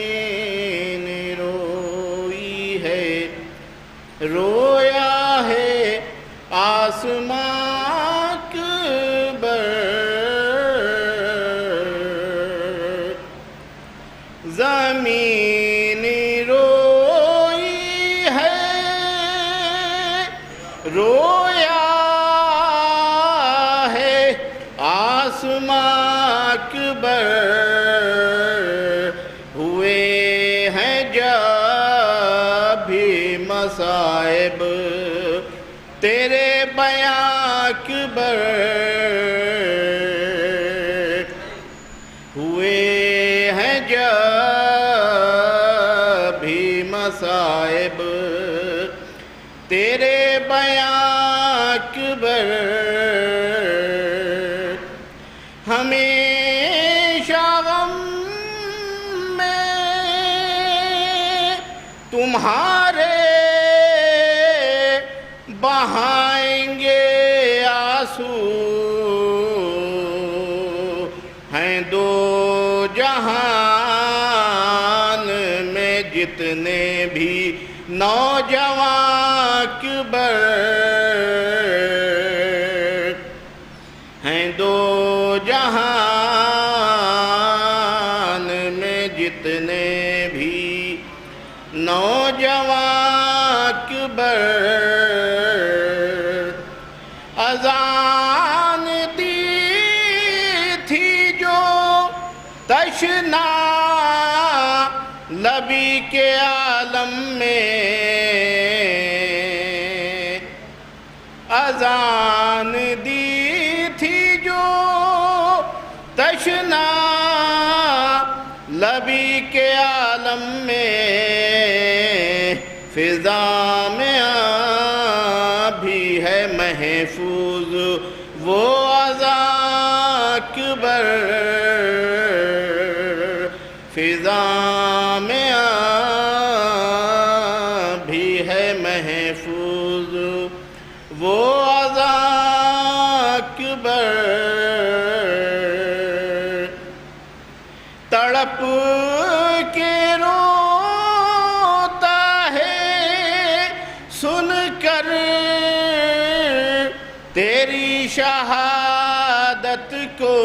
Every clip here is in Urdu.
زمین روئی ہے رویا ہے آسمان اکبر زمین روئی ہے رویا ہے آسمان اکبر ہوئے ہیں جب بھی مصائب تیرے بیان اکبر ہوئے ہیں جب بھی مصائب تیرے بیان اکبر ہمیشہ غم میں تمہارے بہائیں گے آنسو ہیں دو جہان میں جتنے بھی نوجوان اکبر ہیں دو جہان میں جتنے بھی نوجوان اکبر اذان دی تھی جو تشنا لبی کے عالم میں اذان دی تھی جو تشنا لبی کے عالم میں فضا میں بھی ہے محفوظ وہ اذان اکبر فضا میں بھی ہے محفوظ وہ اذان اکبر تڑپ کے روتا ہے سن کر تیری شہادت کو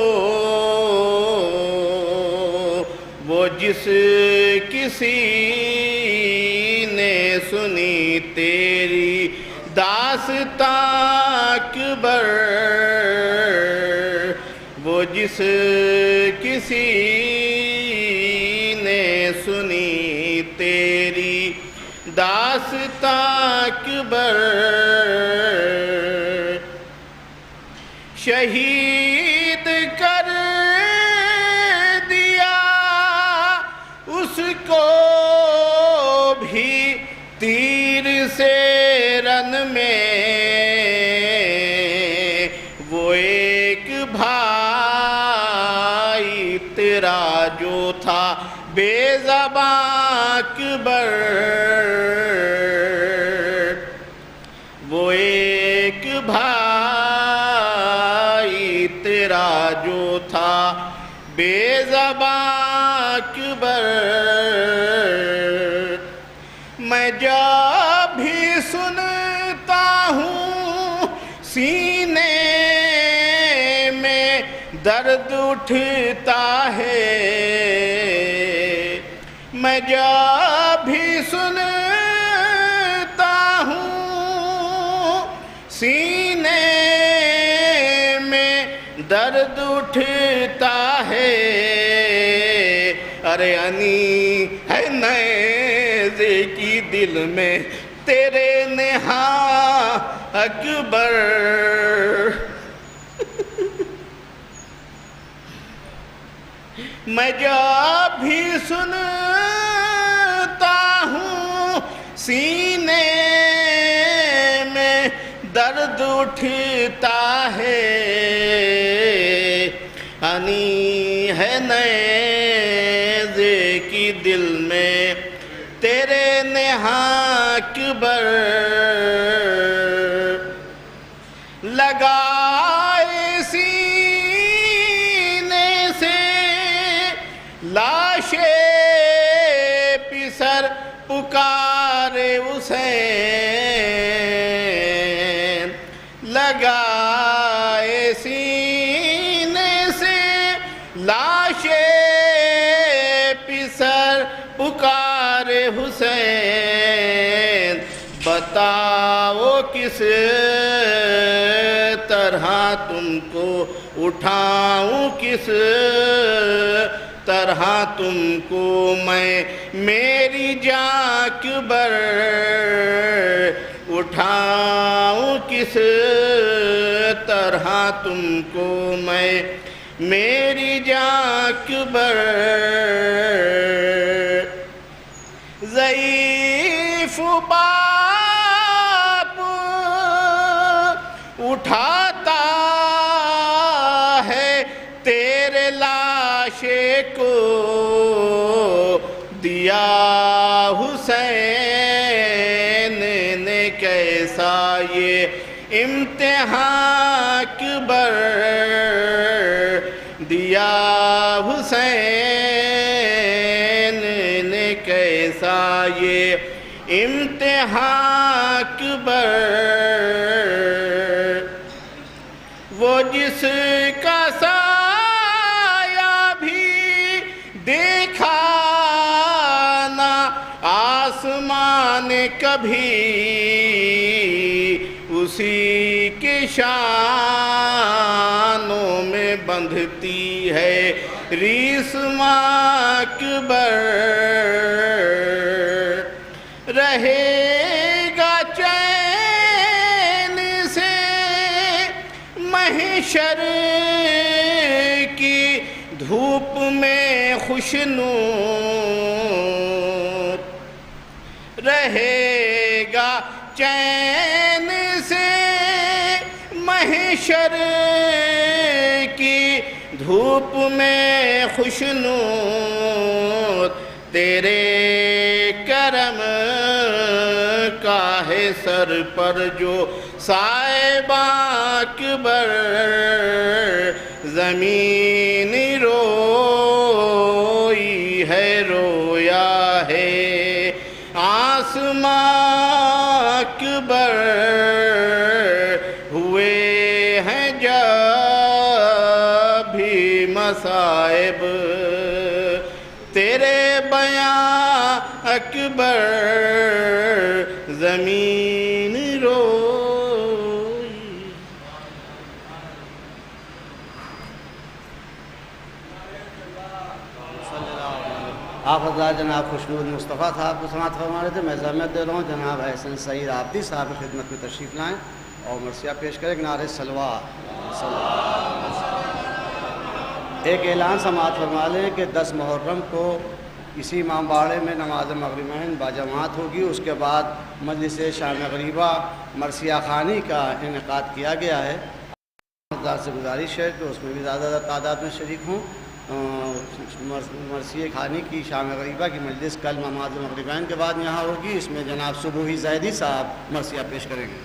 وہ جس کسی نے سنی تیری داستان اکبر وہ جس کسی نے سنی تیری داستان اکبر شہید کر دیا اس کو بھی تیر سے رن میں وہ ایک بھائی تیرا جو تھا بے زبان اکبر وہ ایک بھائی تیرا جو تھا بے زبان اکبر میں جب بھی سنتا ہوں سینے میں درد اٹھتا ہے میں جب بھی سنتا ہوں سینے میں درد اٹھتا ہے ارے انی ہے نیزے کی دل میں تیرے نہاں اکبر میں جب بھی سنتا ہوں سینے میں درد اٹھتا ہے انی ہے نیزے کی دل میں تیرے نہاں اکبر لگائے سینے سے لگائے سینے سے لاش پسر پکارے حسین بتاؤ کس طرح تم کو اٹھاؤں کس طرح تم کو میں میری جاں بر اٹھاؤں کس طرح تم کو میں میری جاں بر ضعیف باپ اٹھاتا ہے تیرے لاشے کو دیا حسین نے کیسا یہ امتحان اکبر دیا حسین نے کیسا یہ امتحان اکبر وہ جس کا سایہ بھی دیکھا نہ آسمان کبھی اسی کے شانوں میں بندھتی ہے ریسماں اکبر رہے گا چین سے محشر کی دھوپ میں خوشنود رہے گا چین سے محشر کی دھوپ میں خوشنود تیرے کرم کا ہے سر پر جو صاحباں اکبر زمین روئی ہے رویا ہے آسماں اکبر ہوئے ہیں جب بھی مصائب تیرے بیاں اکبر زمین روئی آپ حضرات جناب خوشنود مصطفیٰ صاحب کو سماعت فرما رہے تھے. میں زحمت دے رہا ہوں جناب احسن سعید عابدی صاحب کی خدمت میں تشریف لائیں اور مرثیہ پیش کریں. نعرہ صلوات. ایک اعلان سماعت فرما لیں کہ 10 محرم کو اسی امام باڑے میں نماز مغربین باجماعت ہوگی. اس کے بعد مجلس شام غریبہ مرثیہ خوانی کا انعقاد کیا گیا ہے. حضرات سے گزارش ہے کہ اس میں بھی زیادہ تعداد میں شریک ہوں. مرثیہ خوانی کی شام غریبہ کی مجلس کل نماز مغربین کے بعد یہاں ہوگی. اس میں جناب صبوحی زیدی صاحب مرثیہ پیش کریں گے.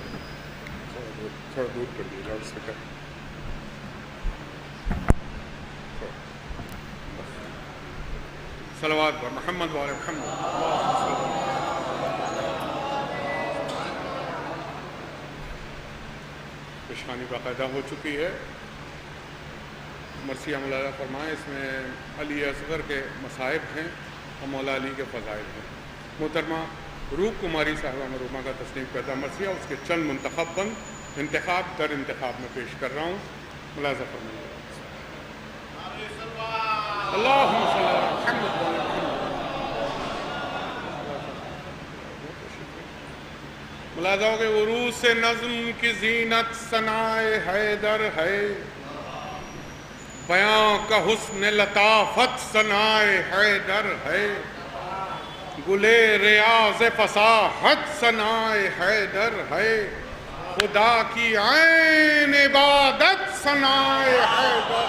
صلوات پر محمد و آل محمد. پیشخوانی باقاعدہ ہو چکی ہے. مرثیہ ملاحظہ فرمائیں. اس میں علی اصغر کے مصائب ہیں اور مولا علی کے فضائل ہیں. محترمہ روپ کماری صاحبہ مرحومہ کا تصنیف کردہ مرثیہ اس کے چند منتخب بند انتخاب در انتخاب میں پیش کر رہا ہوں. ملاحظہ فرمائیں. اللہم صلی اللہ محمد. ملاحظہ ہو کہ عروج سے نظم کی زینت ثنائے حیدر ہے. بیاں کا حسن لطافت ثنائے حیدر ہے. گلے ریاض فصاحت ثنائے حیدر ہے. خدا کی عین عبادت ثنائے حیدر.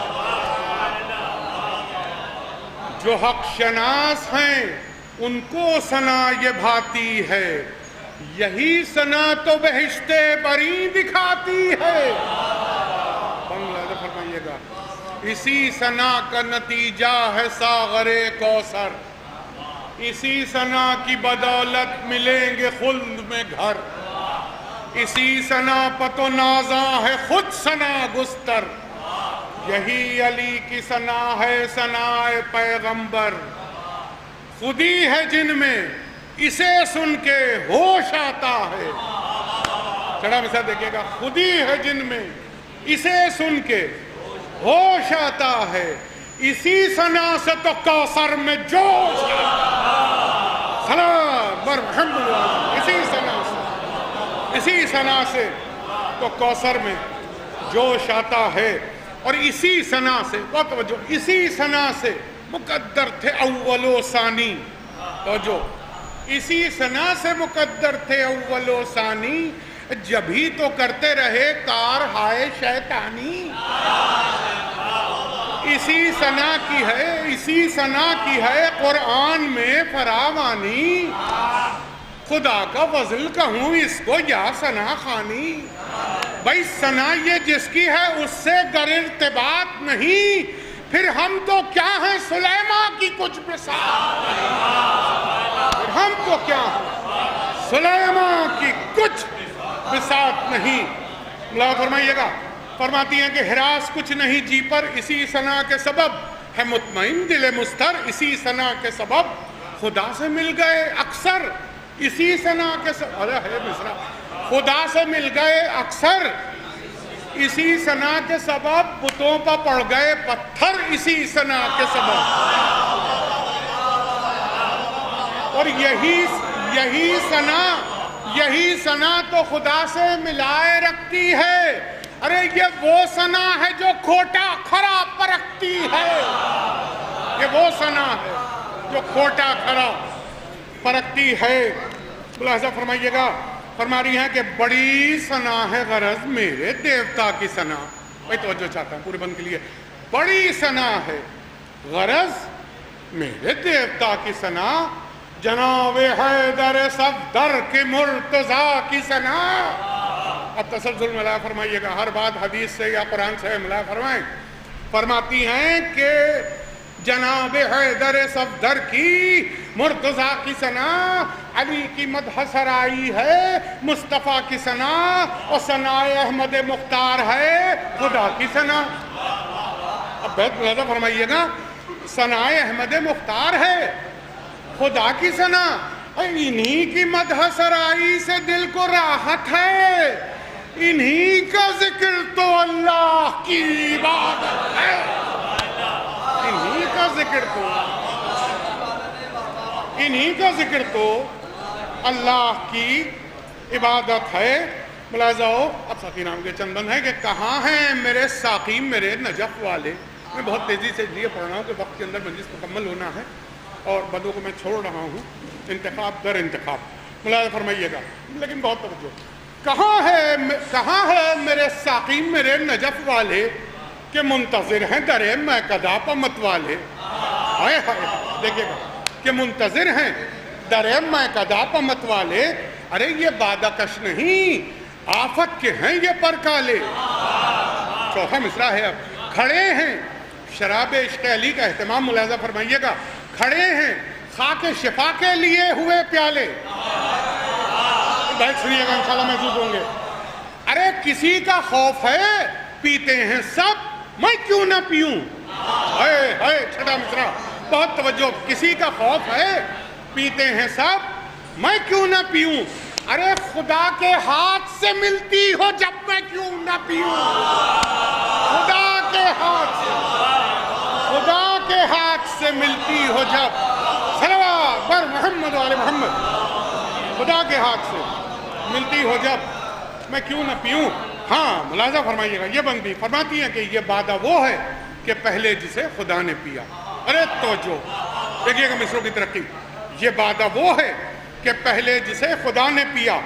جو حق شناس ہیں ان کو ثنا یہ بھاتی ہے. یہی ثنا تو بہشت بری دکھاتی ہے. بنگلہ فرمائیے گا. اسی ثنا کا نتیجہ ہے ساغر کوثر. اسی ثنا کی بدولت ملیں گے خلد میں گھر. اسی ثنا پت و نازاں ہے خود ثنا گستر، یہی علی کی ثنا ہے ثنا پیغمبر، خودی ہے جن میں اسے سن کے ہوش آتا ہے، چڑھا مثال دیکھیے گا، خودی ہے جن میں اسے سن کے ہوش آتا ہے، اسی ثنا سے تو کوثر میں جوش آتا ہے، سلام بر محمد، اسی ثنا سے، اسی ثنا سے تو کوثر میں جوش آتا ہے، اور اسی ثنا سے، بہت توجہ، اسی ثنا سے مقدر تھے اول و ثانی، توجہ، اسی ثنا سے مقدر تھے اول و ثانی، جبھی تو کرتے رہے کار ہائے شیطانی، اسی ثنا کی ہے، اسی ثنا کی ہے قرآن میں فراوانی، خدا کا فضل کہوں اس کو یا ثنا خوانی، بھائی ثنا یہ جس کی ہے اس سے گر ارتباط نہیں، پھر ہم تو کیا ہیں سلیمان کی کچھ مثال، پھر ہم تو کیا ہیں سلیمان کی کچھ بساط نہیں۔ اللہ فرمائیے گا، فرماتی ہیں کہ ہراس کچھ نہیں جی پر اسی ثنا کے سبب، ہے مطمئن دل مستر اسی ثنا کے سبب، خدا سے مل گئے اکثر اسی ثنا کے سبب، ارے ہے مصرع، خدا سے مل گئے اکثر اسی ثنا کے سبب، بتوں پر پڑ گئے پتھر اسی ثنا کے سبب، اور یہی ثنا تو خدا سے ملائے رکھتی ہے، ارے یہ وہ ثنا ہے جو کھوٹا کھرا پرکھتی ہے، یہ وہ ثنا ہے جو کھوٹا کھرا پرکھتی ہے۔ ملاحظہ فرمائیے گا، فرما رہی ہیں کہ بڑی ثنا ہے غرض میرے دیوتا کی ثنا، بھائی توجہ چاہتا ہوں پورے بند کے لیے، بڑی ثنا ہے غرض میرے دیوتا کی ثنا، جناب حیدر صفدر کے مرتضیٰ کی ثنا۔ اب تسلسل ملا فرمائیے گا، ہر بات حدیث سے یا قرآن سے ملا فرمائیں، فرماتی ہیں کہ جناب حیدر صفدر کی مرتضیٰ کی ثنا، علی کی مدح سرائی ہے مصطفیٰ کی ثنا، اور ثنائے احمد مختار ہے خدا کی ثنا۔ اب بہت ملاحظہ فرمائیے گا، ثنائے احمد مختار ہے خدا کی ثنا، انہی کی مدح سرائی سے دل کو راحت ہے، انہی کا ذکر تو اللہ کی عبادت ہے، انہی کا ذکر تو اللہ کی عبادت ہے۔ ملاحظہ ہو، اب ساقی نام کے چندن ہے کہ کہاں ہیں میرے ساقی میرے نجف والے، میں بہت تیزی سے لیے پڑھ رہا ہوں کہ وقت کے اندر مجلس مکمل ہونا ہے، اور بدوں کو میں چھوڑ رہا ہوں انتخاب در انتخاب۔ ملاحظہ فرمائیے گا، لیکن بہت توجہ، کہاں ہے میرے ساقی میرے نجف والے کہ منتظر ہیں درے میکدہ پہ مت والے، ہائے ہائے دیکھیے گا کہ منتظر ہیں درے میکدہ پہ مت والے، ارے یہ بادہ کش نہیں آفت کے ہیں یہ پرکالے۔ چوتھا مصرع ہے، اب کھڑے ہیں شراب عشق علی کا اہتمام، ملاحظہ فرمائیے گا، کھڑے ہیں خاک شفا کے لیے ہوئے پیالے، بہت سنیے گا انشاءاللہ محسوس ہوں گے، ارے کسی کا خوف ہے پیتے ہیں سب میں کیوں نہ پیوں، چھٹا مصرع، بہت توجہ، کسی کا خوف ہے پیتے ہیں سب میں کیوں نہ پیوں، ارے خدا کے ہاتھ سے ملتی ہو جب میں کیوں نہ پیوں، خدا کے ہاتھ سے ملتی ہو جب، صلوات بر محمد و آل محمد، خدا کے ہاتھ سے ملتی ہو جب میں کیوں نہ پیوں۔ ہاں ملاحظہ فرمائیے گا، یہ بندی فرماتی ہے کہ یہ بادہ وہ ہے کہ پہلے جسے خدا نے پیا، ارے توجہ دیکھیے گا مصروں کی ترقی، یہ بادہ وہ ہے کہ پہلے جسے خدا نے پیا،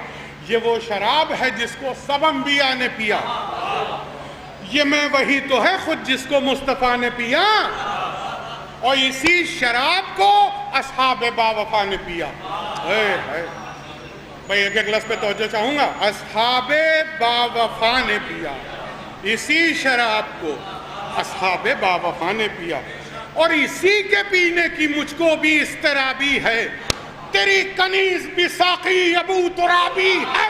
یہ وہ شراب ہے جس کو سب انبیاء نے پیا، یہ میں وہی تو ہے خود جس کو مصطفیٰ نے پیا، اور اسی شراب کو اصحاب باوفا نے پیا۔ بھائی ایک لفظ پہ توجہ چاہوں گا، اصحاب باوفا نے پیا، اسی شراب کو اصحاب باوفا نے پیا، اور اسی کے پینے کی مجھ کو بھی اضطرابی ہے، تیری کنیز بھی ساقی ابو ترابی ہے۔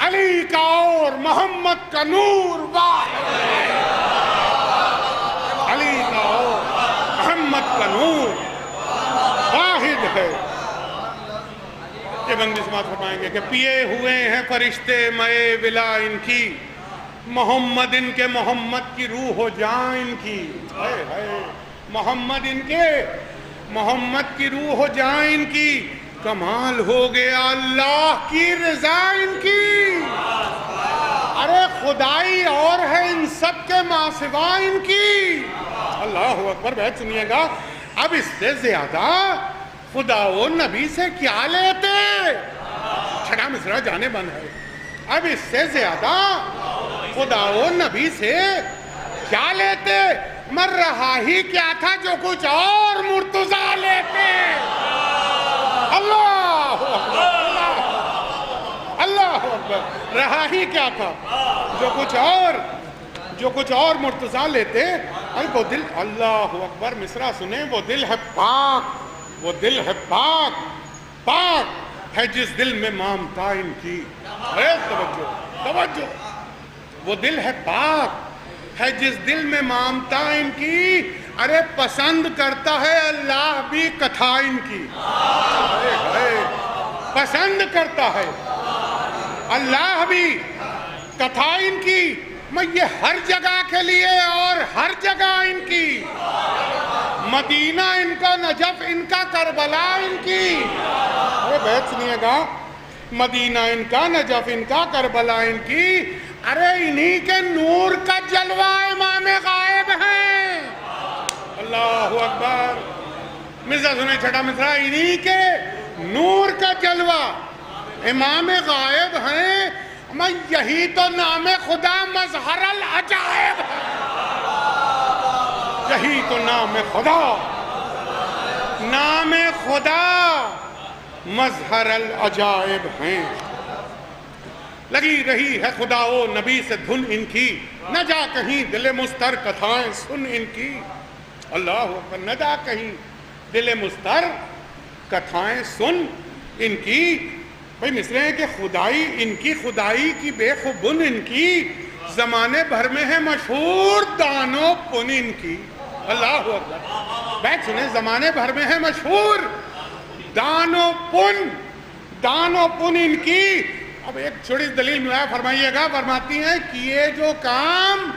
علی کا اور محمد کا نور واحد ہے، علی کا اور محمد کا نور واحد ہے۔ یہ بندی سماعت فرمائیں گے کہ پیے ہوئے ہیں فرشتے مئے ولا ان کی، محمد ان کے محمد کی روح ہو جائیں ان کی، محمد ان کے محمد کی روح ہو جائیں ان کی، کمال ہو گیا اللہ کی رضا ان کی۔ ارے خدائی اور ہے ان سب کے ماں سوا ان کی۔ اللہ اکبر، بیت سنیے گا، اب اس سے زیادہ خدا و نبی سے کیا لیتے؟ چھٹا مصرع جانے بند ہے۔ اب اس سے زیادہ خدا و نبی سے کیا لیتے؟ مر رہا ہی کیا تھا جو کچھ اور مرتضیٰ لیتے۔ اللہ اکبر، اللہ اکبر، رہا ہی کیا تھا جو کچھ اور مرتضیٰ لیتے۔ وہ دل، اللہ اکبر، مصرع سنیں، وہ دل ہے پاک، وہ دل ہے پاک، پاک ہے جس دل میں مامتا ان کی۔ توجہ توجہ، وہ دل ہے پاک ہے جس دل میں مامتا ان کی، ارے پسند کرتا ہے اللہ بھی کتھا ان کی، پسند کرتا ہے اللہ بھی کتھا ان کی۔ میں یہ ہر جگہ کے لیے اور ہر جگہ ان کی، مدینہ ان کا، نجف ان کا، کربلا ان کی۔ ارے بیت سنیے گا، مدینہ ان کا، نجف ان کا، کربلا ان کی، ارے انہی کے نور کا جلوہ امام غائب ہے۔ اللہ اکبر، مصرع سنیں، چھٹا مصرع، انہی کے نور کا جلوہ امام غائب ہیں۔ میں یہی تو نام خدا مظہر العجائب ہے، یہی تو نام خدا، نام خدا مظہر العجائب ہیں۔ لگی رہی ہے خدا و نبی سے دھن ان کی، نہ جا کہیں دل مستر کتھائیں سن ان کی۔ اللہ اکبر، نہ جا کہیں دل مستر کتھائیں سن ان کی۔ بھئی مصرع ہے کہ خدائی ان کی، خدائی کی بے خبن ان کی، زمانے بھر میں ہے مشہور دان و پن ان کی۔ اللہ اکبر، بیٹھ سنیں، زمانے بھر میں ہے مشہور دان و پن ان کی۔ اب ایک چھوٹی دلیل ملایا فرمائیے گا، فرماتی ہیں کیے جو کام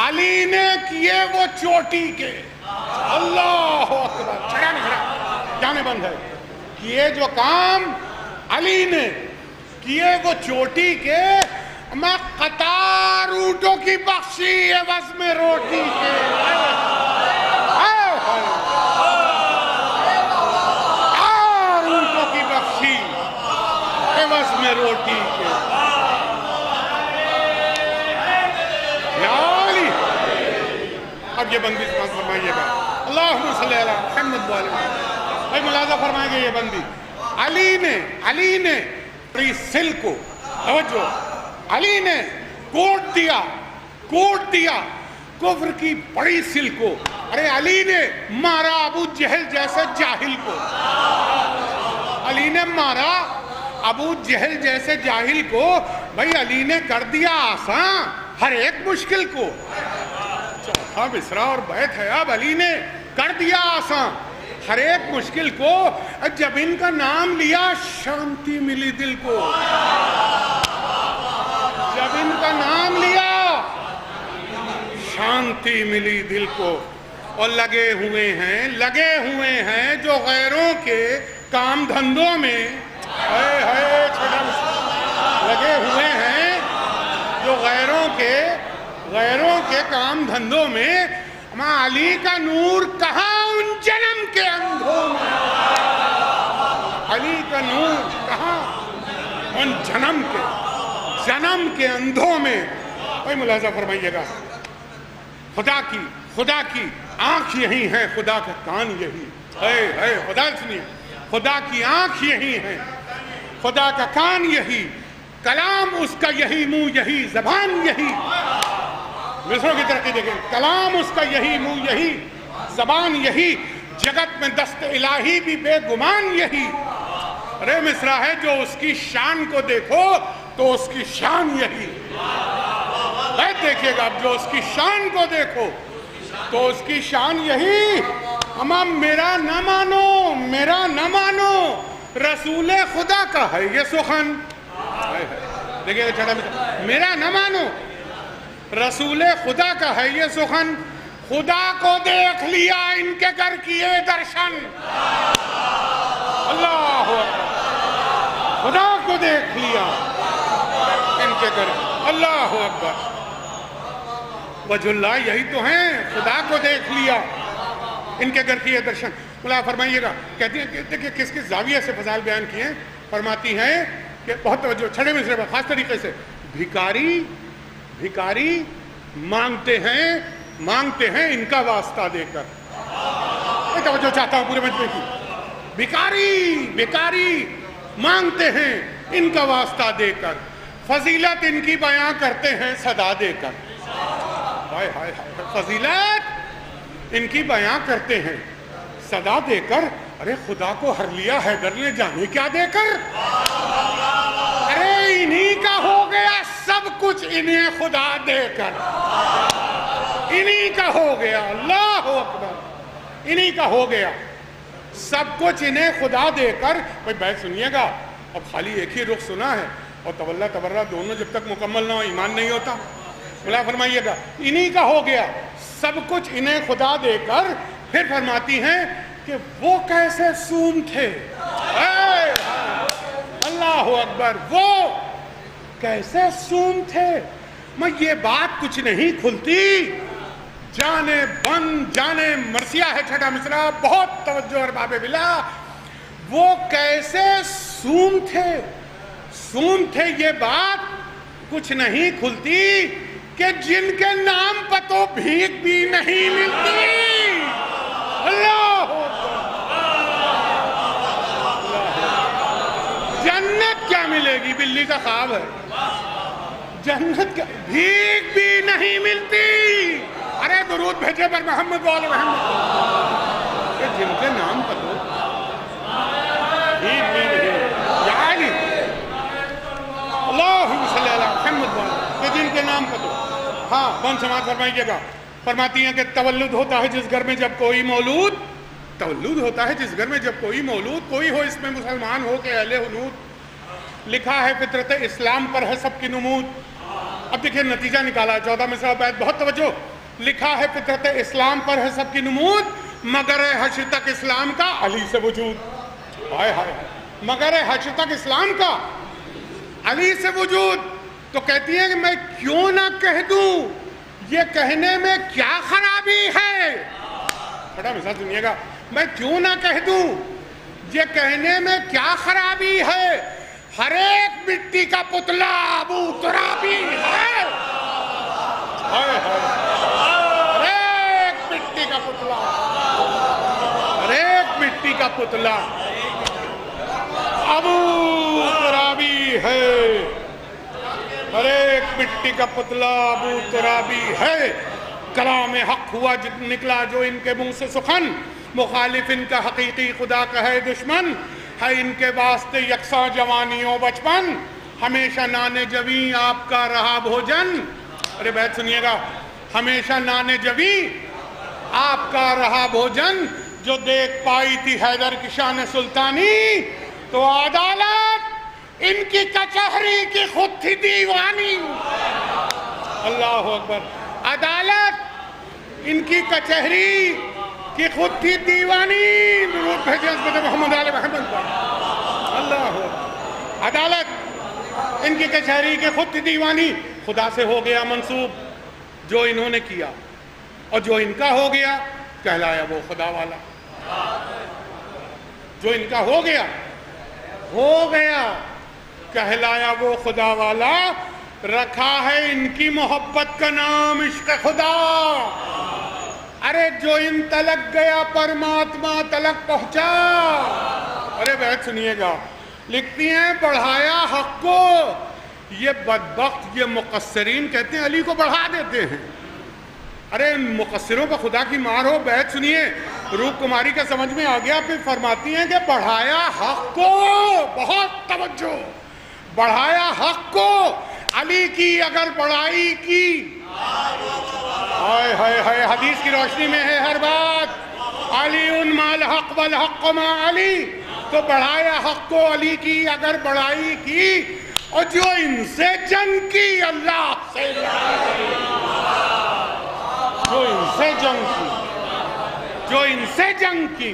علی نے کیے وہ چوٹی کے۔ اللہ اکبر، چھڑا نہیں چھڑا، جانے بند ہے۔ کیے جو کام علی نے کیے وہ چوٹی کے، میں قطار اونٹوں کی بخشی عوض میں روٹی کے۔ قطار اونٹوں کی بخشی عوض میں روٹی کے۔ یا علی، اب یہ بندی سمجھ فرمائیے گا، اللہم صلی اللہ علیہ محمد والے بھائی ملاحظہ فرمائیں گے، یہ بندی علی نے اپنی سل کو، توجہ، علی نے کوٹ دیا کفر کی بڑی سل کو۔ ارے علی نے مارا ابو جہل جیسے جاہل کو، علی نے مارا ابو جہل جیسے جاہل کو۔ بھائی علی نے کر دیا آسان ہر ایک مشکل کو۔ چوتھا مصرع اور بیت ہے، اب علی نے کر دیا آسان ہر ایک مشکل کو، جب ان کا نام لیا شانتی ملی دل کو، جب ان کا نام لیا شانتی ملی دل کو۔ اور لگے ہوئے ہیں جو غیروں کے کام دھندوں میں، لگے ہوئے ہیں جو غیروں کے کام دھندوں میں، ماں علی کا نور کہاں ان جنم کے اندھوں میں، علی کا نور کہاں ان جنم کے اندھوں میں۔ بھائی ملاحظہ فرمائیے گا، خدا کی آنکھ یہی ہے، خدا کا کان یہی ہے، خدا سنیے، خدا کی آنکھ یہی ہے، خدا کا کان یہی، کلام اس کا یہی، منہ یہی، زبان یہی۔ مصروں کی ترقی دیکھیں، کلام اس کا یہی، منہ یہی، زبان یہی، جگت میں دست الہی بھی بے گمان یہی۔ ارے مصرع ہے جو اس کی شان کو دیکھو تو اس کی شان یہی ہے. دیکھیے گا اب جو اس کی شان کو دیکھو تو اس کی شان یہی. امام میرا نہ مانو، میرا نہ مانو، رسول خدا کا ہے یہ سخن. دیکھیے چھٹا میرا نہ مانو، رسول خدا کا ہے یہ سخن. خدا کو دیکھ لیا ان کے گھر کیے درشن. اللہ اکبر. خدا کو دیکھ لیا ان کے گھر. اللہ اکبر. وجہ اللہ یہی تو ہیں، خدا کو دیکھ لیا ان کے گھر کیے درشن. اللہ فرمائیے گا، کہتی ہیں کہ کس کس زاویہ سے فضائل بیان کیے ہیں. فرماتی ہیں کہ بہت توجہ چھٹے مصرے میں خاص طریقے سے بھکاری مانگتے ہیں ان کا واسطہ دے کر. میں توجہ چاہتا ہوں پورے مجمع کی. بھکاری مانگتے ہیں ان کا واسطہ دے کر، فضیلت ان کی بیان کرتے ہیں صدا دے کر. ہائے ہائے ہائے. فضیلت ان کی بیان کرتے ہیں صدا دے کر. ارے خدا کو ہر لیا حیدر نے جانے کیا دے کر. ارے انہی کا ہو گیا سب کچھ انہیں خدا دے کر. انہی کا ہو گیا. اللہ اکبر. انہی کا ہو گیا سب کچھ انہیں خدا دے کر. بھائی بیت سنیے گا. اب خالی ایک ہی رخ سنا ہے اور تولا تبرہ دونوں جب تک مکمل نہ ہو ایمان نہیں ہوتا. بلا فرمائیے گا انہی کا ہو گیا سب کچھ انہیں خدا دے کر. پھر فرماتی ہیں کہ وہ کیسے سوم تھے. اللہ اکبر. وہ کیسے سوم تھے. میں یہ بات کچھ نہیں کھلتی. جانے بند جانے مرثیہ ہے چھٹا مصرع. بہت توجہ ارباب بلا. وہ کیسے سوم تھے یہ بات کچھ نہیں کھلتی کہ جن کے نام پر تو بھیک بھی نہیں ملتی. اللہ جنت کیا ملے گی؟ بلی کا خواب ہے. جنت کیا بھیک بھی نہیں ملتی. ارے درود بھیجے پر محمد والے محمد. کہ جن کے نام پر تو بھیک بھی نہیں. یعنی اللہم صلی اللہ محمد والے. کہ جن کے نام پر تو ہاں کون سماعت فرمائیے گا. فرماتی ہیں کہ تولد ہوتا ہے جس گھر میں جب کوئی مولود. تولد ہوتا ہے جس گھر میں جب کوئی مولود. کوئی ہو اس میں مسلمان ہو کہ اہل حنود. لکھا ہے فطرت اسلام پر ہے سب کی نمود. اب دیکھیں نتیجہ نکالا ہے 14 مصرع بیت. بہت توجہ. لکھا ہے فطرت اسلام پر ہے سب کی نمود مگر حشر تک اسلام کا علی سے وجود. ہائے ہائے. مگر حشر تک اسلام کا علی سے وجود. تو کہتی ہیں کہ میں کیوں نہ کہہ دوں یہ کہنے میں کیا خرابی ہے. بڑا مثال سنیے گا. میں کیوں نہ کہہ دوں یہ کہنے میں کیا خرابی ہے. ہر ایک مٹی کا پتلا ابو ترابی ہے. ہر ایک مٹی کا پتلا. ہر ایک مٹی کا پتلا ابو ترابی ہے. ہر ایک مٹی کا پتلا ابو ترابی ہے. کلام حق ہوا نکلا جو ان کے منہ سے سخن. مخالف ان کا حقیقی خدا کا ہے دشمن. ہے ان کے واسطے یکساں جوانیوں بچپن. ہمیشہ نان جویں آپ کا رہا بھوجن. ارے بیت سنیے گا. ہمیشہ نان جویں آپ کا رہا بھوجن. جو دیکھ پائی تھی حیدر کی شان سلطانی تو عدالت ان کی کچہری کی خود تھی دیوانی. اللہ اکبر. عدالت ان کی کچہری کی خود تھی دیوانی. درود بھیجیں عظمت محمد علی محمد. اللہ اکبر. عدالت ان کی کچہری کی خود تھی دیوانی. خدا سے ہو گیا منسوب جو انہوں نے کیا اور جو ان کا ہو گیا کہلایا وہ خدا والا. جو ان کا ہو گیا کہلایا وہ خدا والا. رکھا ہے ان کی محبت کا نام عشق خدا. ارے جو ان تلک گیا پرماتما تلک پہنچا. ارے بیت سنیے گا. لکھتی ہیں بڑھایا حق کو. یہ بدبخت یہ مقصرین کہتے ہیں علی کو بڑھا دیتے ہیں. ارے ان مقصروں پہ خدا کی مار ہو. بیت سنیے. روپ کماری کا سمجھ میں آ گیا. پھر فرماتی ہیں کہ بڑھایا حق کو. بہت توجہ. بڑھایا حق کو، علی کی اگر بڑائی کی، ہائے ہائے ہائے، حدیث کی روشنی میں ہے ہر بات، علی مع الحق والحق مع علی، تو بڑھایا حق کو، علی کی اگر بڑائی کی، اور جو ان سے جنگ کی اللہ سے لڑائی، جو ان سے جنگ کی، جو ان سے جنگ کی،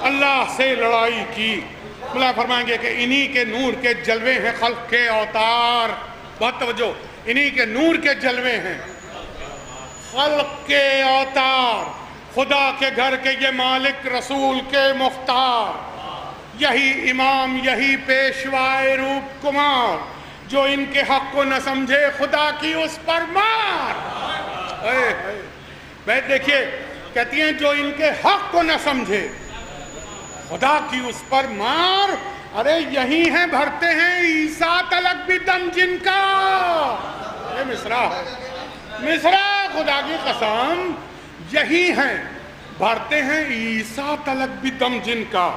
اللہ سے لڑائی کی، مولا فرمائیں گے کہ انہی کے نور کے جلوے ہیں خلق کے اوتار، بہت توجہ، انہی کے نور کے جلوے ہیں خلق کے اوتار، خدا کے گھر کے یہ مالک، رسول کے مختار، یہی امام، یہی پیشوائے روپ کمار، جو ان کے حق کو نہ سمجھے خدا کی اس پر مار۔ بیت دیکھیے، کہتی ہیں جو ان کے حق کو نہ سمجھے خدا کی اس پر مار، ارے یہی ہیں بھرتے ہیں عیسیٰ تلک بھی دم جن کا، یہ مصرع ہے، مصرع خدا کی قسم، یہی ہیں بھرتے ہیں عیسیٰ تلک بھی دم جن کا،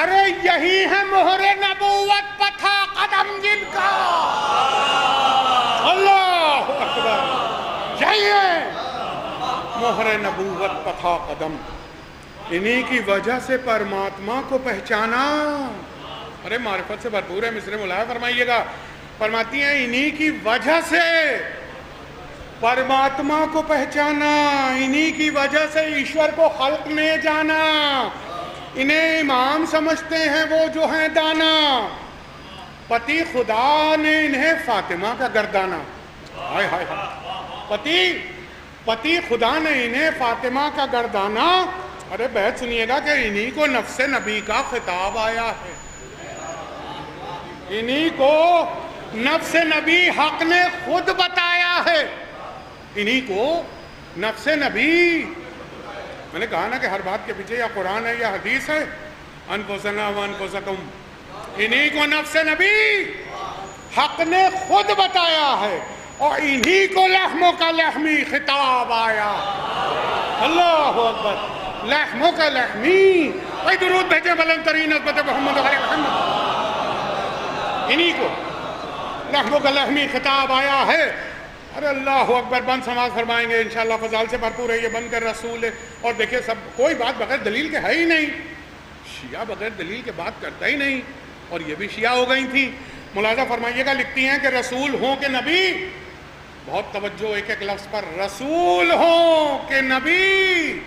ارے یہی ہے مہر نبوت پتھا قدم جن کا، اللہ اکبر، یہی ہے مہر نبوت پتھا قدم، انہی کی وجہ سے پرماتما کو پہچانا، ارے معرفت سے بھرپور ہے مصر مولا، فرمائیے گا، فرماتی ہیں انہی کی وجہ سے پرماتما کو پہچانا، انہی کی وجہ سے ایشور کو خلق میں جانا، انہیں امام سمجھتے ہیں وہ جو ہیں دانا، پتی خدا نے انہیں فاطمہ کا گردانا، ہائے ہائے ہائے، پتی خدا نے انہیں فاطمہ کا گردانا، ارے بیت سنیے گا کہ انہی کو نفس نبی کا خطاب آیا ہے، انہی کو نفس نبی حق نے خود بتایا ہے، انہی کو نفس نبی، میں نے کہا نا کہ ہر بات کے پیچھے یا قرآن ہے یا حدیث ہے، انفسنا وانفسکم، انہی کو نفس نبی حق نے خود بتایا ہے، اور انہی کو لحموں کا لحمی خطاب آیا، اللہ اکبر، لحموں کا لحمی، کوئی درود بھیجے بلند ترین عظمت محمد علیہ محمد، انہی کو لحموں کا لحمی خطاب آیا ہے، ارے اللہ اکبر، بند سماعت فرمائیں گے انشاءاللہ، فضائل سے بھرپور ہے یہ، بند کر رسول ہے، اور دیکھیں سب کوئی بات بغیر دلیل کے ہے ہی نہیں، شیعہ بغیر دلیل کے بات کرتا ہی نہیں، اور یہ بھی شیعہ ہو گئی تھی، ملاحظہ فرمائیے گا، لکھتی ہیں کہ رسول ہوں کہ نبی، بہت توجہ ایک ایک لفظ پر، رسول ہوں کہ نبی،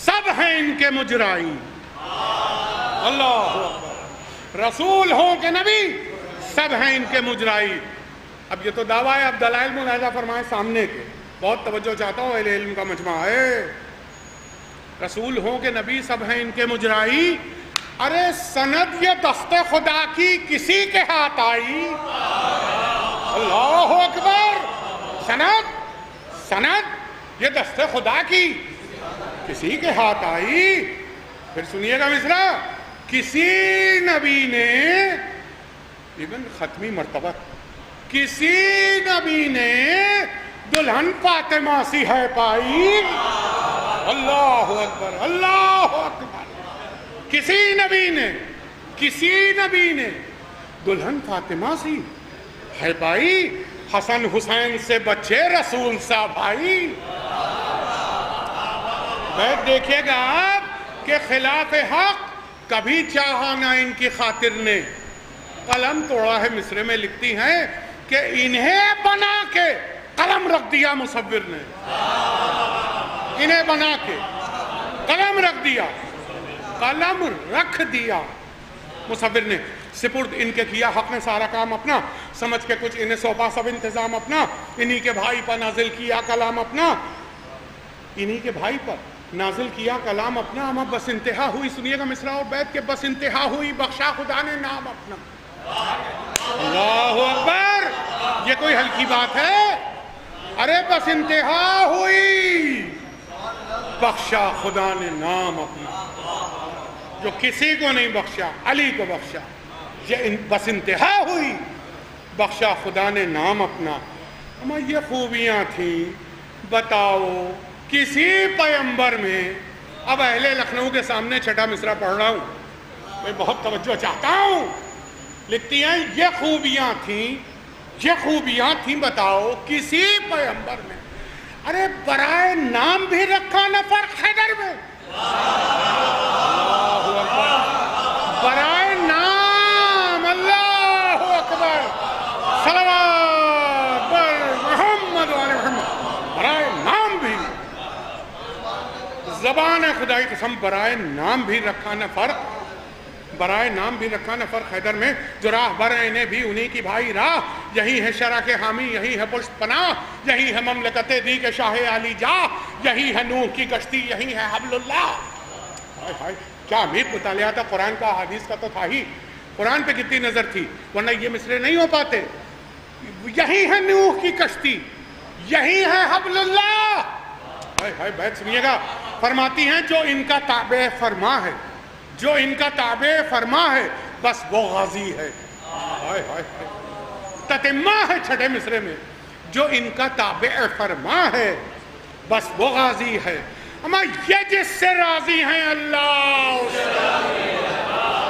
سب ہیں ان کے مجرائی، اللہ اکبر، رسول ہوں کہ نبی، سب ہیں ان کے مجرائی، اب یہ تو دعویٰ ہے، اب دلائل ملاحظہ فرمائیں سامنے کے، بہت توجہ چاہتا ہوں، اہل علم کا مجمع ہے، رسول ہوں کہ نبی، سب ہیں ان کے مجرائی، ارے سند یہ دست خدا کی کسی کے ہاتھ آئی، اللہ اکبر، سند یہ دست خدا کی کسی کے ہاتھ آئی، پھر سنیے گا مصرع، کسی نبی نے، ایون ختمی مرتبہ، کسی نبی نے دلہن فاطمہ سی ہے پائی، اللہ اکبر، اللہ اکبر، کسی نبی نے دلہن فاطمہ سی ہے پائی، حسن حسین سے بچے رسول صاحب آئی، بیت دیکھیے گا آپ کہ خلاف حق کبھی چاہا نہ ان کی خاطر نے، قلم توڑا ہے مصرے میں لکھتی ہیں کہ انہیں بنا کے قلم رکھ دیا مصور نے، انہیں بنا کے قلم رکھ دیا مصور نے، سپرد ان کے کیا حق نے سارا کام اپنا، سمجھ کے کچھ انہیں سونپا سب انتظام اپنا، انہی کے بھائی پر نازل کیا کلام اپنا، انہی کے بھائی پر نازل کیا کلام اپنا، اما بس انتہا ہوئی، سنیے گا مصرع اور بیت کے، بس انتہا ہوئی، بخشا خدا نے نام اپنا، اللہ اکبر، یہ کوئی ہلکی بات ہے، ارے بس انتہا ہوئی، بخشا خدا نے نام اپنا، جو کسی کو نہیں بخشا علی کو بخشا، یہ بس انتہا ہوئی، بخشا خدا نے نام اپنا، اما یہ خوبیاں تھیں، بتاؤ کسی پیمبر میں، اب اہل لکھنؤ کے سامنے چھٹا مصرع پڑھ رہا ہوں، میں بہت توجہ چاہتا ہوں، لکھتی ہیں یہ خوبیاں تھیں بتاؤ کسی پیغمبر میں. ارے برائے نام بھی رکھا نفر خیبر میں. اللہ اکبر. برائے نام. اللہ اکبر. صلوات بر محمد و آل محمد. برائے نام بھی, زبان خدائی قسم, برائے نام بھی رکھا نفر. برائے نام بھی رکھا نفر خیبر میں, جو راہ بر انہیں بھی انہی کی بھائی راہ. یہی ہے شرع کے حامی, یہی ہے پشت پناہ, یہی ہے مملکت دی کے شاہ علی جا, یہی ہے نوح کی کشتی, یہی ہے حبل اللہ. کیا امید مطالعہ تھا قرآن کا, حدیث کا تو تھا ہی. قرآن پہ کتنی نظر تھی, ورنہ یہ مصرے نہیں ہو پاتے. یہی ہے نوح کی کشتی, یہی ہے حبل اللہ. بیت سنیے گا, فرماتی ہیں جو ان کا تابع فرما ہے, جو ان کا تابع فرما ہے بس وہ غازی ہے. تتمہ ہے چھٹے مصرے میں, جو ان کا تابع فرما ہے بس وہ غازی ہے. اما یہ جس سے راضی ہیں اللہ اس سے راضی ہے.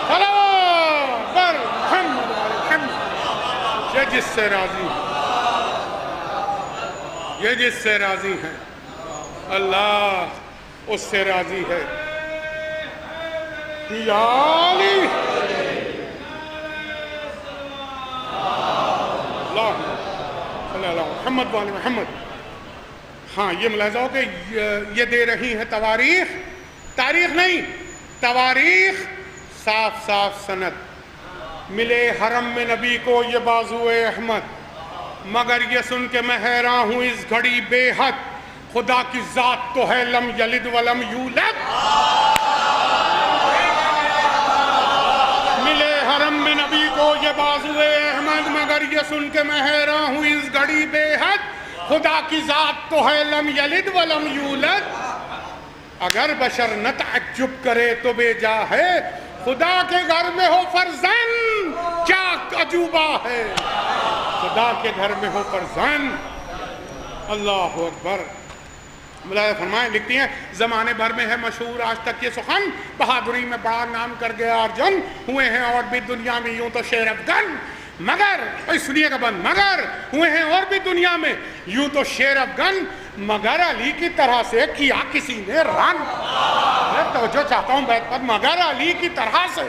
صلوات بر محمد و آل محمد. یہ جس سے راضی ہیں, یہ جس سے راضی ہیں اللہ اس سے راضی ہے. یا علی اللہ صلی اللہ محمد و آل محمد. ہاں یہ ملاحظہ ہو کہ یہ دے رہی ہیں تواریخ, تاریخ نہیں, تواریخ, صاف صاف سند. ملے حرم میں نبی کو یہ بازو احمد, مگر یہ سن کے میں حیران ہوں اس گھڑی بے حد, خدا کی ذات تو ہے لم یلد ولم یولد. ملے حرم میں نبی کو یہ بازو احمد, مگر یہ سن کے میں حیران ہوں اس گھڑی بے حد, خدا کی ذات تو ہے لم یلد ولم یولد. اگر بشر نہ تعجب کرے تو بے جا ہے, خدا کے گھر میں ہو فرزند کیا عجوبہ ہے. خدا کے گھر میں ہو فرزند. اللہ اکبر. ملاحظہ فرمائیں, لکھتی ہیں زمانے بھر میں ہے مشہور آج تک یہ سخن, بہادری میں بڑا نام کر گیا ارجن, ہوئے ہیں اور بھی دنیا میں یوں تو شیر افغن, مگر سنیے گا بند, مگر ہوئے ہیں اور بھی دنیا میں یوں تو شیر افغن, مگر علی کی طرح سے کیا کسی نے رن. میں توجہ چاہتا ہوں بیت پر, مگر علی کی طرح سے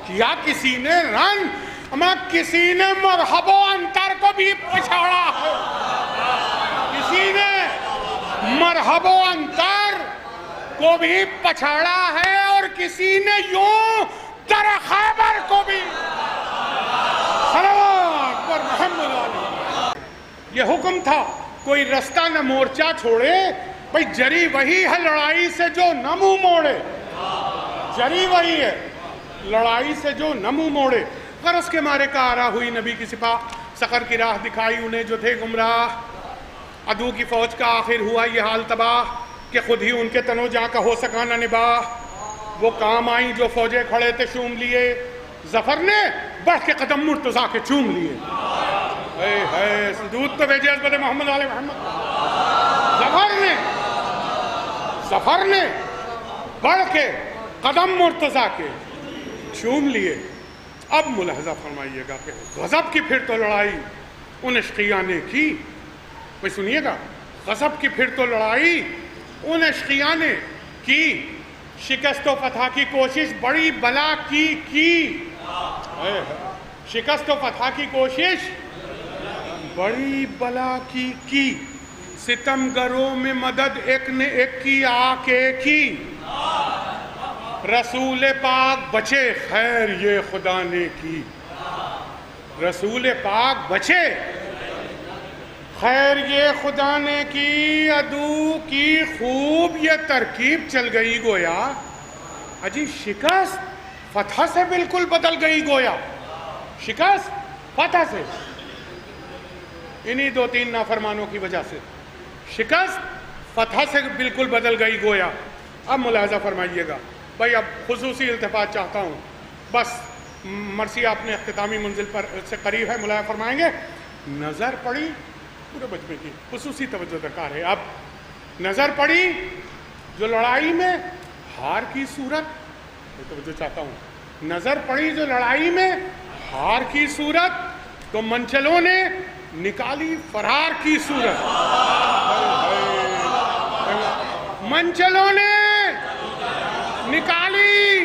کیا کسی نے رن, اما کسی نے مرحب و انتر کو بھی پچھاڑا ہے. کسی نے مرحب و انتر کو بھی پچھاڑا ہے, اور کسی نے یوں در خیبر کو بھی. صلوات پر محمد علی. یہ حکم تھا کوئی رستہ نہ مورچہ چھوڑے, بھئی جری وہی ہے لڑائی سے جو نہ منہ موڑے. جری وہی ہے لڑائی سے جو نہ منہ موڑے. غرض کے مارے کا آرا ہوئی نبی کی سپاہ, سخر کی راہ دکھائی انہیں جو تھے گمراہ. عدو کی فوج کا آخر ہوا یہ حال تباہ, کہ خود ہی ان کے تنو جاں کا ہو سکا نہ نباہ. وہ کام آئیں جو فوجیں کھڑے تھے شوم لیے, ظفر نے بڑھ کے قدم مرتضیٰ کے چوم لیے. سجود تو بھیجے عزت محمد علیہ محمد. ظفر نے بڑھ کے قدم مرتضیٰ کے چوم لیے. اب ملاحظہ فرمائیے گا کہ غضب کی پھر تو لڑائی ان اشقیاء نے کی. بھئی سنیے گا, غضب کی پھر تو لڑائی ان اشقیاء نے کی, شکست و فتح کی کوشش بڑی بلا کی. شکست و فتح کی کوشش بڑی بلا کی. ستم گروں میں مدد ایک نے ایک کی آ کے کی. رسول پاک بچے خیر یہ خدا نے کی. رسول پاک بچے خیر یہ خدا نے کی. عدو کی خوب یہ ترکیب چل گئی گویا. اجی شکست فتح سے بالکل بدل گئی گویا. شکست فتح سے, انہی دو تین نافرمانوں کی وجہ سے شکست فتح سے بالکل بدل گئی گویا. اب ملاحظہ فرمائیے گا بھائی, اب خصوصی التفات چاہتا ہوں, بس مرثیہ اپنے اختتامی منزل پر سے قریب ہے, ملاحظہ فرمائیں گے. نظر پڑی پورے مجمع کی خصوصی توجہ درکار ہے. اب نظر پڑی جو لڑائی میں ہار کی صورت, توجہ چاہتا ہوں, نظر پڑی جو لڑائی میں ہار کی صورت تو منچلوں نے نکالی فرار کی صورت. منچلوں نے نکالی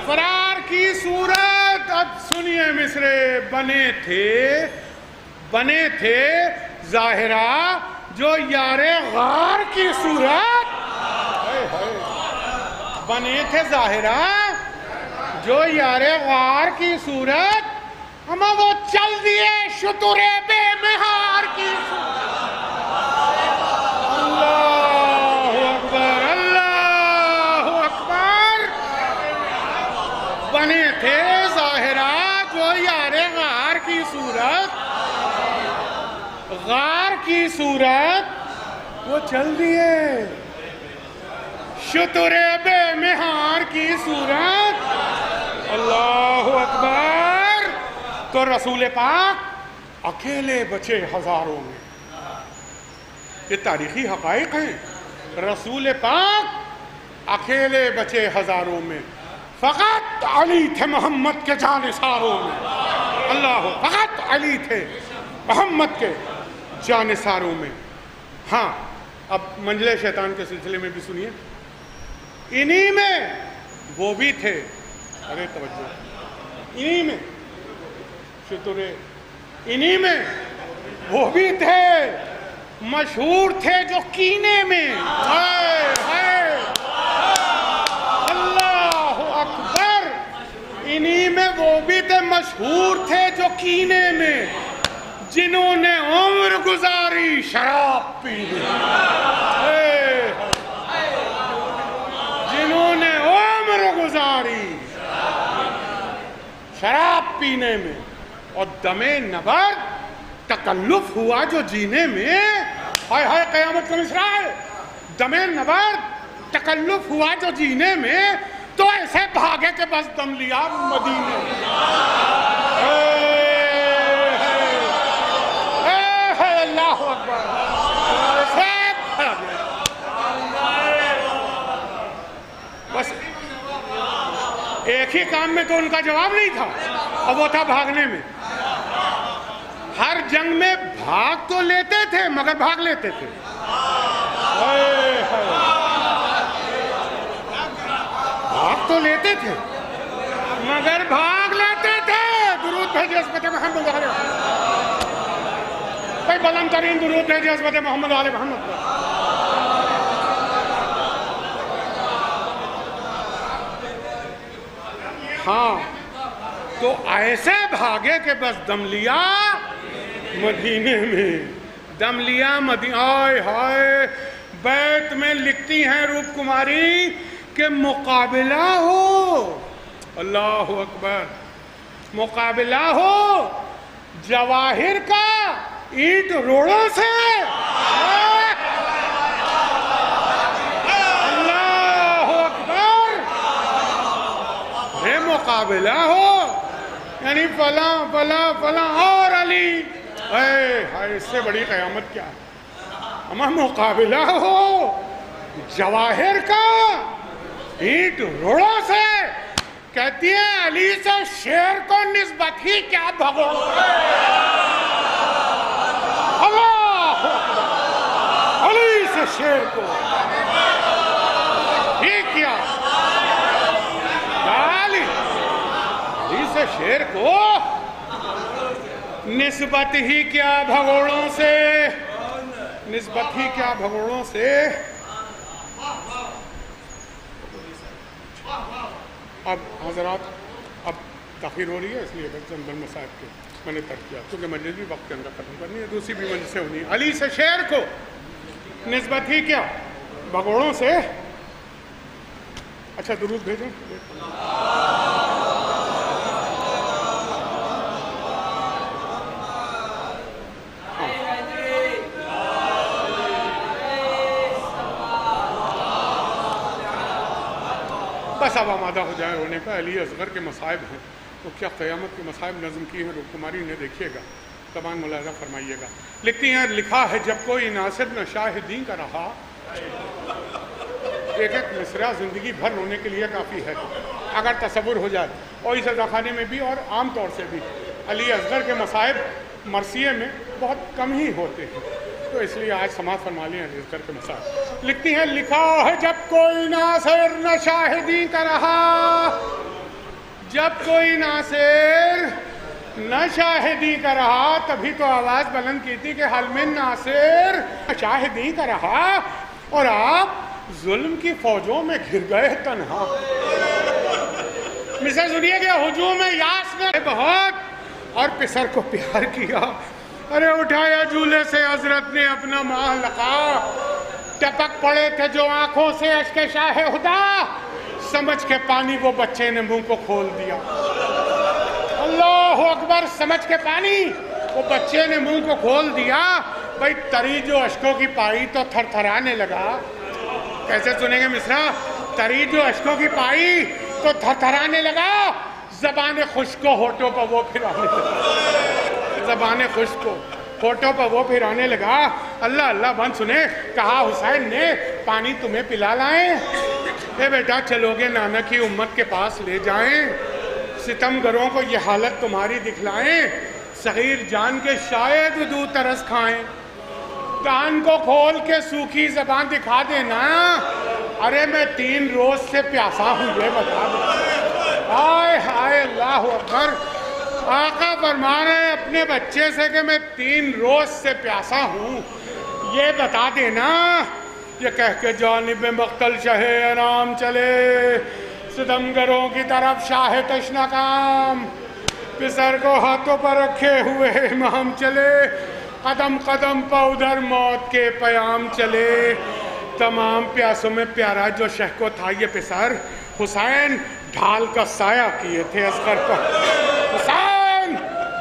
فرار کی صورت. اب سنیے مصرے. بنے تھے ظاہرہ جو یار غار کی صورت. بنے تھے ظاہرہ جو یار غار کی صورت. اما وہ چل دیے شتر بے مہار کی صورت. اللہ اکبر اللہ اکبر. بنے تھے ظاہرہ جو یار غار کی صورت. غار کی صورت وہ چل دیے شتر بے مہار کی صورت. اللہ اکبر. تو رسول پاک اکیلے بچے ہزاروں میں. یہ تاریخی حقائق ہیں. رسول پاک اکیلے بچے ہزاروں میں. فقط علی تھے محمد کے جانثاروں میں. اللہ فقط علی تھے محمد کے جانثاروں میں. ہاں اب منزل شیطان کے سلسلے میں بھی سنیے. انہی میں وہ بھی تھے. ارے توجہ. انہی میں شترے. انہی میں وہ بھی تھے مشہور تھے جو کینے میں. اللہ اکبر. انہی میں وہ بھی تھے مشہور تھے جو کینے میں. جنہوں نے عمر گزاری شراب پینے. جنہوں نے عمر گزاری شراب پینے میں. اور دم نبرد تکلف ہوا جو جینے میں. ہائے ہائے قیامت کا مصرع ہے. دم نبرد تکلف ہوا جو جینے میں تو ایسے بھاگے کہ بس دم لیا مدینے میں. اللہ اکبر. بس ایک ہی کام میں تو ان کا جواب نہیں تھا اور وہ تھا بھاگنے میں. ہر جنگ میں بھاگ تو لیتے تھے مگر بھاگ لیتے تھے. بھاگ تو لیتے تھے مگر بھاگ لیتے تھے. درود بھیجے عصمت محمد علیہ بھائی. بلند ترین درود بھیجے عصمت محمد علیہ محمد. ہاں تو ایسے بھاگے کہ بس دم لیا مدینے میں. دم لیا مدینے. آئے ہائے. بیت میں لکھتی ہیں روپ کماری کہ مقابلہ ہو. اللہ اکبر. مقابلہ ہو جواہر کا اینٹ روڑوں سے. اللہ اکبر. مقابلہ ہو یعنی فلاں فلاں فلاں اور علی. اس سے بڑی قیامت کیا ہے. اما مقابلہ ہو جواہر کا اینٹ روڑوں سے. کہتی ہے علی سے شیر کو نسبت ہی کیا بھگو. اللہ علی سے شیر کو ہی کیا. علی سے شیر کو نسبت ہی کیا بھگوڑوں سے. نسبت ہی کیا بھگوڑوں سے. اب حضرات اب تاخیر ہو رہی ہے اس لیے چند مسائل کے میں نے ترک کیا کیونکہ مجلس بھی وقت کے اندر ختم کرنی ہے. دوسری بھی مجلسیں ہونی ہے. علی سے شیر کو نسبت ہی کیا بھگوڑوں سے. اچھا درود بھیجیں. بس اب آمادہ ہو جائے ہونے کا. علی اصغر کے مصائب ہیں تو کیا قیامت کے مصائب نظم کی ہیں روپ کماری نے. دیکھیے گا تمام ملاحظہ فرمائیے گا. لکھتی ہیں لکھا ہے جب کوئی ناصر نہ شاہدین کا رہا. ایک ایک مصرع زندگی بھر رونے کے لیے کافی ہے. اگر تصور ہو جائے. اور اس عزا خانے میں بھی اور عام طور سے بھی علی اصغر کے مصائب مرثیے میں بہت کم ہی ہوتے ہیں، تو اس لیے آج سماعت فرما لیں علی اصغر کے مصائب. لکھتی ہیں لکھا ہے جب کوئی ناصر نہ شاہدی کا رہا، جب کوئی ناصر نہ شاہدی کا رہا، تبھی تو آواز بلند کی تھی کہ حل میں ناصر شاہدی کا رہا، اور آپ ظلم کی فوجوں میں گھر گئے تنہا. مثال سنیے کہ ہجوم یاس نے بہت اور پسر کو پیار کیا. ارے اٹھایا جھولے سے حضرت نے اپنا ماہ لقا، ٹپک پڑے تھے جو آنکھوں سے اشک شاہ خدا، سمجھ کے پانی وہ بچے نے منہ کو کھول دیا. اللہ اکبر، سمجھ کے پانی وہ بچے نے منہ کو کھول دیا. بھائی تری جو اشکوں کی پائی تو تھر تھرانے لگا. کیسے سنیں گے مصرع؟ تری جو اشکوں کی پائی تو تھر تھرانے لگا، زبان خشک کو ہونٹوں پر وہ پھرانے لگا. زبان خشک کو ہونٹوں پر وہ پھرانے لگا. اللہ اللہ بند سنے. کہا حسین نے پانی تمہیں پلا لائیں؟ اے بیٹا چلو گے نانا کی امت کے پاس لے جائیں، ستم گروں کو یہ حالت تمہاری دکھلائیں، صغیر جان کے شاید دودھ ترس کھائیں. کان کو کھول کے سوکھی زبان دکھا دینا. ارے میں 3 روز سے پیاسا ہوں، یہ بتا دو. ہائے ہائے اللہ اکبر. آقا فرما رہے ہیں اپنے بچے سے کہ میں 3 روز سے پیاسا ہوں، یہ بتا دینا. یہ کہہ کے جانب مقتل شاہ انام چلے، ستمگروں کی طرف شاہ تشنہ کام، پسر کو ہاتھوں پر رکھے ہوئے امام چلے، قدم قدم پہ ادھر موت کے پیام چلے. تمام پیاسوں میں پیارا جو شہ کو تھا یہ پسر، حسین ڈھال کا سایہ کیے تھے اصغر پر. حسین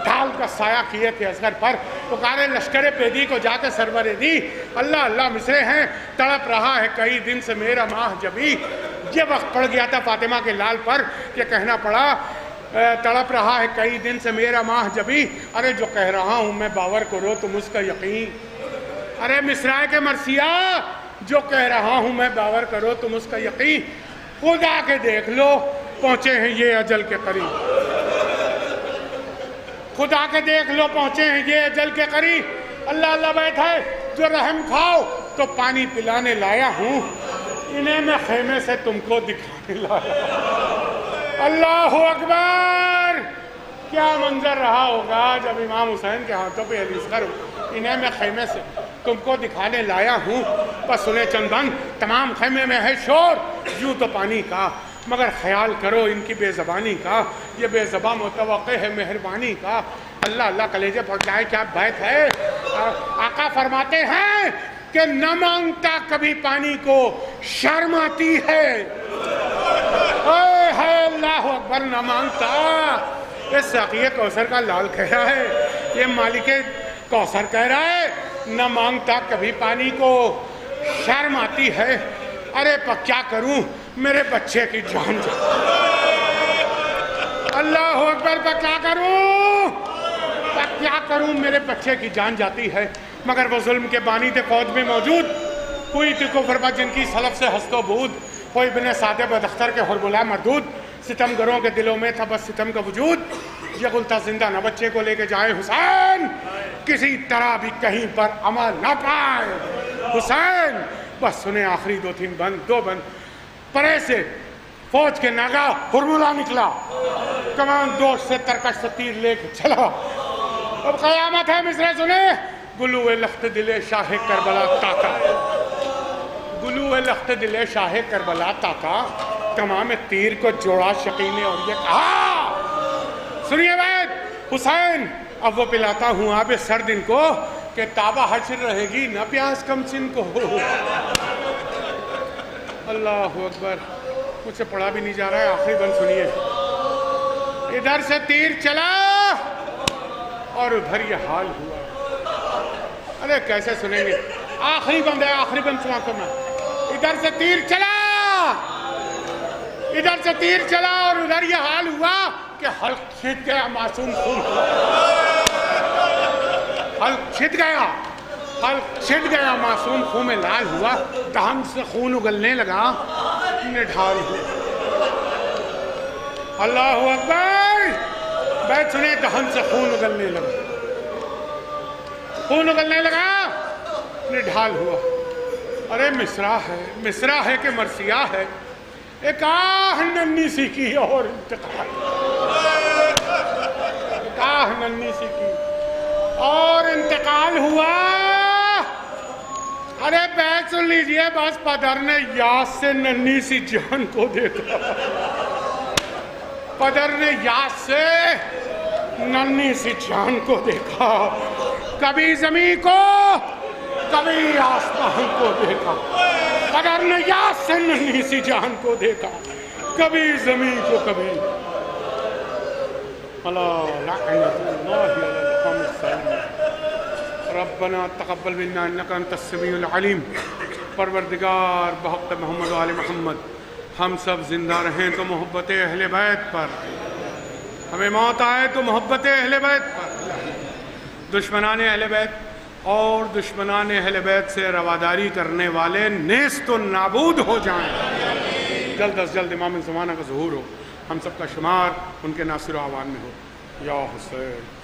ڈھال کا سایہ کیے تھے اصغر پر. پکارے لشکر پیدی کو جا کے سرور دی. اللہ اللہ مصرے ہیں. تڑپ رہا ہے کئی دن سے میرا ماہ جبی. یہ وقت پڑ گیا تھا فاطمہ کے لال پر، یہ کہنا پڑا تڑپ رہا ہے کئی دن سے میرا ماہ جبی. ارے جو کہہ رہا ہوں میں باور کرو تم اس کا یقین. ارے مصرع کے مرثیہ، جو کہہ رہا ہوں میں باور کرو تم اس کا یقین. خود آ کے دیکھ لو پہنچے ہیں یہ اجل کے قریب. خود آ کے دیکھ لو پہنچے ہیں یہ اجل کے قریب. اللہ اللہ بیٹھے جو رحم کھاؤ تو پانی پلانے لایا ہوں، انہیں میں خیمے سے تم کو دکھانے لایا. اللہ اکبر. کیا منظر رہا ہوگا جب امام حسین کے ہاتھوں پہ علی اصغر ہو. انہیں میں خیمے سے تم کو دکھانے لایا ہوں. بس سنے چند بند، تمام خیمے میں ہے شور یوں تو پانی کا، مگر خیال کرو ان کی بے زبانی کا، یہ بے زبان متوقع ہے مہربانی کا. اللہ اللہ کلیجے پھٹ جائے کیا بیت ہے. آقا فرماتے ہیں کہ نہ مانگتا کبھی پانی کو شرم آتی ہے. اے ہے اللہ اکبر. نہ مانگتا. یہ ساقی کوثر کا لال کہہ رہا ہے، یہ مالک کوثر کہہ رہا ہے نہ مانگتا کبھی پانی کو شرم آتی ہے. ارے کیا کروں میرے بچے کی جان اللہ اکبر. کیا کروں میرے بچے کی جان جاتی ہے. مگر وہ ظلم کے بانی تھے فوج میں موجود، کوئی تھی کفر پر جن کی سلف سے ہست و بود، کوئی ابن سعد بدختر کے حربلا مردود. ستم گروں کے دلوں میں تھا بس ستم کا وجود. یہ غلطہ زندہ نہ بچے کو لے کے جائے حسین، کسی طرح بھی کہیں پر عمل نہ پائے حسین. بس سنے آخری 2-3 بند 2 بند. پرے سے فوج کے ناگا حربلا نکلا، کمان دوست سے ترکش سے تیر لے کے چلا. اب قیامت ہے. مصرع سنے. گلو لخت دل شاہ کربلا تاکا، گلو لخت دل شاہ کربلا تاکا، تمام تیر کو جوڑا شقی نے اور یہ کہا. سنیے بات. حسین اب وہ پلاتا ہوں آب سرد ان کو کہ تابہ حشر رہے گی نہ پیاس کم سن کو. اللہ اکبر. مجھ سے پڑھا بھی نہیں جا رہا ہے. آخری بند سنیے. ادھر سے تیر چلا اور ادھر یہ حال ہوا. ارے کیسے سنیں گے. آخری بند ہے. آخری بند سنا کرنا. ادھر سے تیر چلا، ادھر سے تیر چلا اور ادھر یہ حال ہوا کہ حلق چھٹ گیا معصوم خون. حلق چھٹ گیا، حلق چھٹ گیا معصوم خون میں لال ہوا. دہن سے خون اگلنے لگا، نڈھال ہوا. اللہ اکبر. بیٹھ سنے دہن سے خون اگلنے لگا، خون اگلنے لگا، نڈھال ہوا. ارے مصرع ہے کہ مرثیہ ہے. ایک آہ ننھی سی کی اور انتقال، ایک آہ ننھی سی کی اور انتقال ہوا. ارے بیٹھ سن لیجئے، بس پدر نے یاس سے ننھی سی جان کو دیکھا. پدر نے یاس سے ننھی سی جان کو دیکھا. کبھی زمین کو کبھی آسمان کو دیکھا. پدر نے یاس سے ننھی سی جان کو دیکھا، کبھی زمین کو کبھی. اللہ لعنت اللہ علی القوم الظالمین. ربنا تقبل منا انک انت السمیع العلیم. پروردگار بحق محمد و آل محمد ہم سب زندہ رہیں تو محبت اہل بیت پر، ہمیں موت آئے تو محبت اہل بیت پر. دشمنان اہل بیت اور دشمنان اہل بیت سے رواداری کرنے والے نیست و نابود ہو جائیں. جلد از جلد امام زمانہ کا ظہور ہو، ہم سب کا شمار ان کے ناصر و اعوان میں ہو. یا حسین.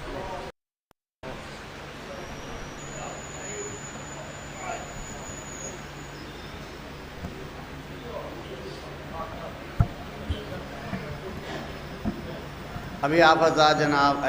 ابھی آپ حضرات جناب